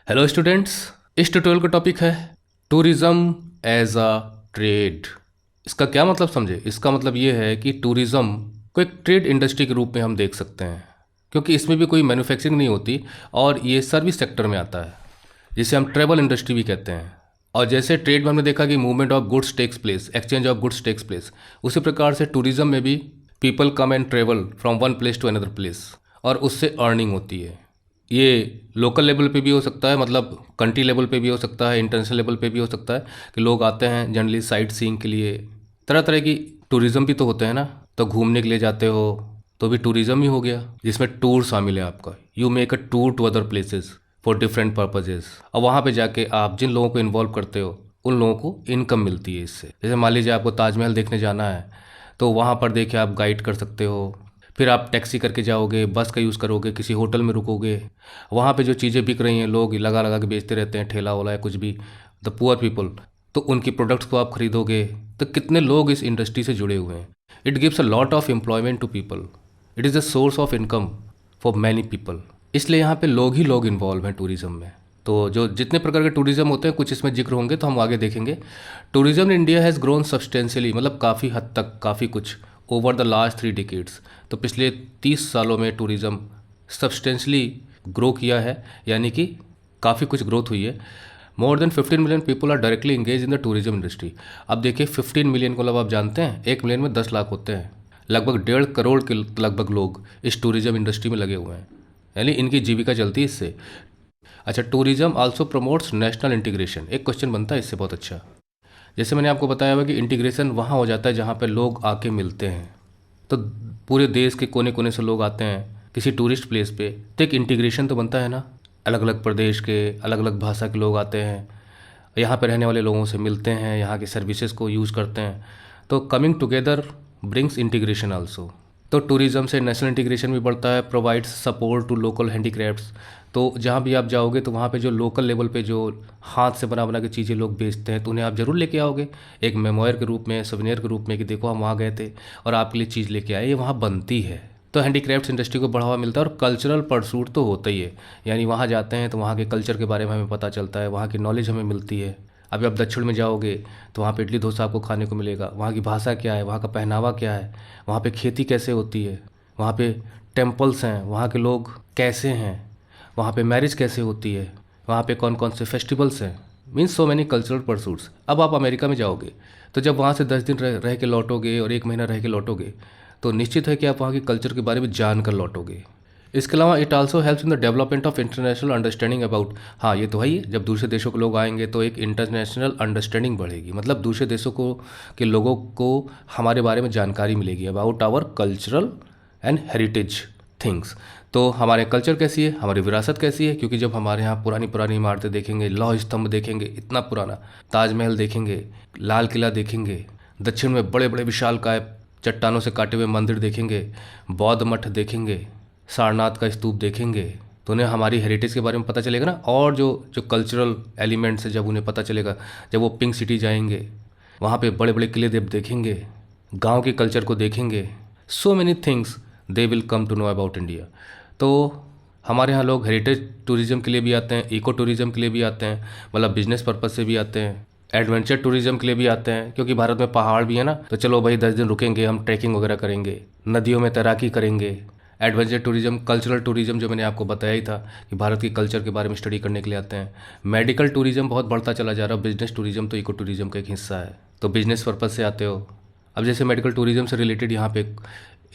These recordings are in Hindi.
Hello students. इस ट्यूटोरियल का टॉपिक है टूरिज्म एज अ ट्रेड। इसका क्या मतलब समझे? इसका मतलब ये है कि टूरिज्म को एक ट्रेड इंडस्ट्री के रूप में हम देख सकते हैं, क्योंकि इसमें भी कोई मैन्युफैक्चरिंग नहीं होती और ये सर्विस सेक्टर में आता है, जिसे हम ट्रेवल इंडस्ट्री भी कहते हैं। और जैसे ट्रेड में हमने देखा कि movement of goods takes place, exchange of goods takes place, उसी प्रकार से टूरिज्म में भी people come and travel from one place to another place और उससे अर्निंग होती है। ये लोकल लेवल पे भी हो सकता है, मतलब कंट्री लेवल पे भी हो सकता है, इंटरनेशनल लेवल पे भी हो सकता है कि लोग आते हैं जनरली साइट सीइंग के लिए। तरह तरह की टूरिज्म भी तो होते हैं ना। तो घूमने के लिए जाते हो तो भी टूरिज्म ही हो गया, जिसमें टूर शामिल है आपका। You make a tour to other places for different purposes, और वहाँ पे जाके आप जिन लोगों को इन्वॉल्व करते हो उन लोगों को इनकम मिलती है इससे। जैसे मान लीजिए आपको ताजमहल देखने जाना है, तो वहाँ पर देखिए आप गाइड कर सकते हो। फिर आप टैक्सी करके जाओगे, बस का यूज़ करोगे, किसी होटल में रुकोगे, वहाँ पे जो चीज़ें बिक रही हैं, लोग लगा लगा के बेचते रहते हैं, ठेला वाला है कुछ भी, द पुअर पीपल, तो उनकी प्रोडक्ट्स को आप खरीदोगे। तो कितने लोग इस इंडस्ट्री से जुड़े हुए हैं। It gives a lot of employment to people. It is a source of income for many people. इसलिए यहाँ पे लोग ही लोग इन्वॉल्व हैं टूरिज्म में। तो जो जितने प्रकार के टूरिज्म होते हैं, कुछ इसमें जिक्र होंगे तो हम आगे देखेंगे। Tourism in India has grown substantially, मतलब काफ़ी हद तक, काफ़ी कुछ, ओवर द लास्ट 3 डिकेड्स। तो पिछले 30 सालों में टूरिज़्म सब्सटेंशली ग्रो किया है, यानी कि काफ़ी कुछ ग्रोथ हुई है। More than 15 million people are directly engage in the tourism industry. अब देखिए 15 मिलियन को, मतलब आप जानते हैं 1 मिलियन में 10 लाख होते हैं। लगभग 1.5 करोड़ के लगभग लोग इस टूरिज्म इंडस्ट्री में लगे हुए हैं, यानी इनकी जीविका चलती है इससे। अच्छा, tourism also promotes national integration. एक क्वेश्चन बनता है इससे बहुत अच्छा। जैसे मैंने आपको बताया हुआ कि इंटीग्रेशन वहाँ हो जाता है जहाँ पे लोग आके मिलते हैं। तो पूरे देश के कोने कोने से लोग आते हैं किसी टूरिस्ट प्लेस पे, तो एक इंटीग्रेशन तो बनता है ना। अलग अलग प्रदेश के, अलग अलग भाषा के लोग आते हैं, यहाँ पे रहने वाले लोगों से मिलते हैं, यहाँ की सर्विसेज को यूज़ करते हैं। तो coming together brings integration also. तो टूरिज़्म से नेशनल इंटीग्रेशन भी बढ़ता है, provides support to local handicrafts. तो जहाँ भी आप जाओगे तो वहाँ पे जो लोकल लेवल पे जो हाथ से बना बना के चीज़ें लोग बेचते हैं, तो उन्हें आप ज़रूर लेके आओगे एक मेमोयर के रूप में, सवेनियर के रूप में, कि देखो हम वहाँ गए थे और आपके लिए चीज़ लेके आए, ये वहाँ बनती है। तो हैंडीक्राफ्ट्स इंडस्ट्री को बढ़ावा मिलता है और कल्चरल परसूट तो होता ही है। यानी वहाँ जाते हैं तो वहाँ के कल्चर के बारे में हमें पता चलता है, वहाँ की नॉलेज हमें मिलती है। अभी आप दक्षिण में जाओगे तो वहाँ पे इडली डोसा आपको खाने को मिलेगा, वहाँ की भाषा क्या है, वहाँ का पहनावा क्या है, वहाँ पे खेती कैसे होती है, वहाँ पे टेम्पल्स हैं, वहाँ के लोग कैसे हैं, वहाँ पे मैरिज कैसे होती है, वहाँ पे कौन कौन से फेस्टिवल्स हैं। Means so many cultural pursuits. अब आप अमेरिका में जाओगे तो जब वहाँ से 10 दिन रह के लौटोगे और 1 महीना रह के लौटोगे, तो निश्चित है कि आप वहाँ के कल्चर के बारे में जान कर लौटोगे। इसके अलावा it also helps in the development of international understanding about, हाँ ये तो है ही है, जब दूसरे देशों के लोग आएंगे तो एक इंटरनेशनल अंडरस्टैंडिंग बढ़ेगी, मतलब दूसरे देशों को के लोगों को हमारे बारे में जानकारी मिलेगी about our cultural and heritage things. तो हमारे कल्चर कैसी है, हमारी विरासत कैसी है, क्योंकि जब हमारे यहाँ पुरानी पुरानी इमारतें देखेंगे, लौह स्तंभ देखेंगे इतना पुराना, ताजमहल देखेंगे, लाल किला देखेंगे, दक्षिण में बड़े बड़े विशालकाय चट्टानों से काटे हुए मंदिर देखेंगे, बौद्ध मठ देखेंगे, सारनाथ का स्तूप देखेंगे, तो उन्हें हमारी हेरिटेज के बारे में पता चलेगा ना। और जो जो कल्चरल एलिमेंट्स है, जब उन्हें पता चलेगा, जब वो पिंक सिटी जाएंगे, वहाँ पे बड़े बड़े किले देव देखेंगे, गांव के कल्चर को देखेंगे, so many things they will come to know about India. तो हमारे यहाँ लोग हेरिटेज टूरिज़्म के लिए भी आते हैं, इको टूरिज़्म के लिए भी आते हैं, मतलब बिजनेस पर्पज़ से भी आते हैं, एडवेंचर टूरिज़्म के लिए भी आते हैं, क्योंकि भारत में पहाड़ भी है ना, तो चलो भाई 10 दिन रुकेंगे, हम ट्रैकिंग वगैरह करेंगे, नदियों में तैराकी करेंगे। एडवेंचर टूरिज़्म, कल्चरल टूरिज़्म जो मैंने आपको बताया ही था कि भारत की कल्चर के बारे में स्टडी करने के लिए आते हैं। मेडिकल टूरिज़्म बहुत बढ़ता चला जा रहा है, बिजनेस टूरिज़्म तो इको टूरिज़्म का एक हिस्सा है, तो बिजनेस पर्पज़ से आते हो। अब जैसे मेडिकल टूरिज़्म से रिलेटेड यहाँ पे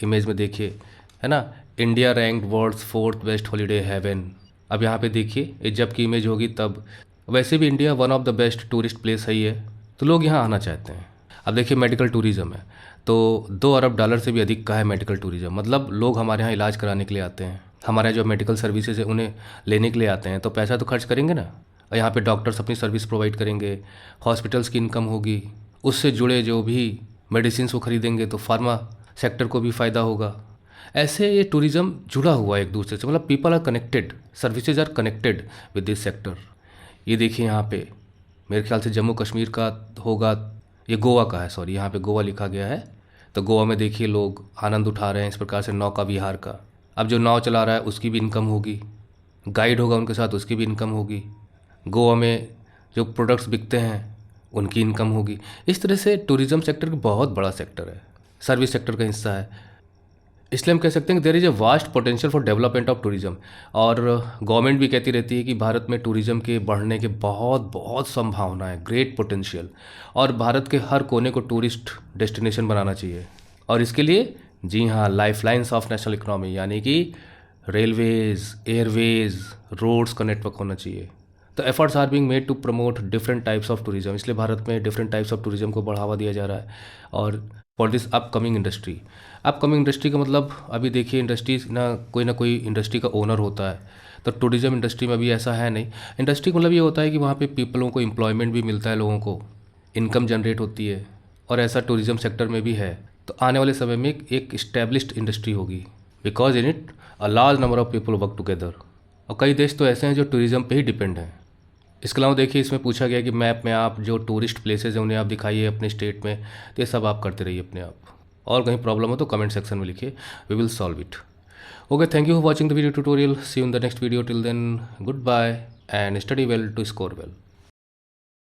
इमेज में देखिए, है ना, India ranked world's 4th best holiday haven. अब यहाँ पे देखिए, ये जब की इमेज होगी तब। वैसे भी India one of the best tourist place है ही है, तो लोग यहाँ आना चाहते हैं। अब देखिए मेडिकल टूरिज़्म है, तो $2 अरब से भी अधिक का है मेडिकल टूरिज़्म, मतलब लोग हमारे यहाँ इलाज कराने के लिए आते हैं, हमारे जो मेडिकल सर्विसेज है उन्हें लेने के लिए आते हैं, तो पैसा तो खर्च करेंगे ना। और यहाँ पे डॉक्टर्स अपनी सर्विस प्रोवाइड करेंगे, हॉस्पिटल्स की इनकम होगी, उससे जुड़े जो भी मेडिसिन को खरीदेंगे तो फार्मा सेक्टर को भी फ़ायदा होगा। ऐसे ये टूरिज़्म जुड़ा हुआ है एक दूसरे से, मतलब people are connected, services are connected with this sector. ये देखिए यहाँ पे मेरे ख्याल से जम्मू कश्मीर का होगा, ये गोवा का है, सॉरी यहाँ पे गोवा लिखा गया है। तो गोवा में देखिए लोग आनंद उठा रहे हैं इस प्रकार से नौका विहार का। अब जो नाव चला रहा है उसकी भी इनकम होगी, गाइड होगा उनके साथ, उसकी भी इनकम होगी। गोवा में जो प्रोडक्ट्स बिकते हैं उनकी इनकम होगी। इस तरह से टूरिज़्म सेक्टर बहुत बड़ा सेक्टर है, सर्विस सेक्टर का हिस्सा है। इसलिए हम कह सकते हैं कि there is a vast potential for development of tourism. और गवर्नमेंट भी कहती रहती है कि भारत में टूरिज़्म के बढ़ने के बहुत बहुत संभावना है, ग्रेट पोटेंशियल, और भारत के हर कोने को टूरिस्ट डेस्टिनेशन बनाना चाहिए। और इसके लिए जी हाँ, लाइफलाइंस ऑफ नेशनल इकोनॉमी यानी कि रेलवेज़, एयरवेज़, रोड्स का नेटवर्क होना चाहिए। तो efforts are being made to promote different types of tourism. इसलिए भारत में डिफरेंट टाइप्स ऑफ टूरिज्म को बढ़ावा दिया जा रहा है। और फॉर दिस अपकमिंग इंडस्ट्री का मतलब, अभी देखिए इंडस्ट्रीज ना कोई इंडस्ट्री का ओनर होता है। तो टूरिज्म इंडस्ट्री में अभी ऐसा है नहीं। इंडस्ट्री का मतलब ये होता है कि वहाँ पे पीपलों को एम्प्लॉयमेंट भी मिलता है, लोगों को इनकम जनरेट होती है, और ऐसा टूरिज्म सेक्टर में भी है। तो आने वाले समय में एक इस्टेब्लिश्ड इंडस्ट्री होगी, because in it a large number of people work together. और कई देश तो ऐसे हैं जो टूरिज्म पे ही डिपेंड हैं। इसके अलावा देखिए, इसमें पूछा गया कि मैप में आप जो टूरिस्ट प्लेसेस हैं उन्हें आप दिखाइए अपने स्टेट में। तो ये सब आप करते रहिए अपने आप। और कहीं प्रॉब्लम हो तो कमेंट सेक्शन में लिखिए, we will solve it. Okay, thank you for watching the video tutorial. See you in the next video. Till then, good bye and study well to score well.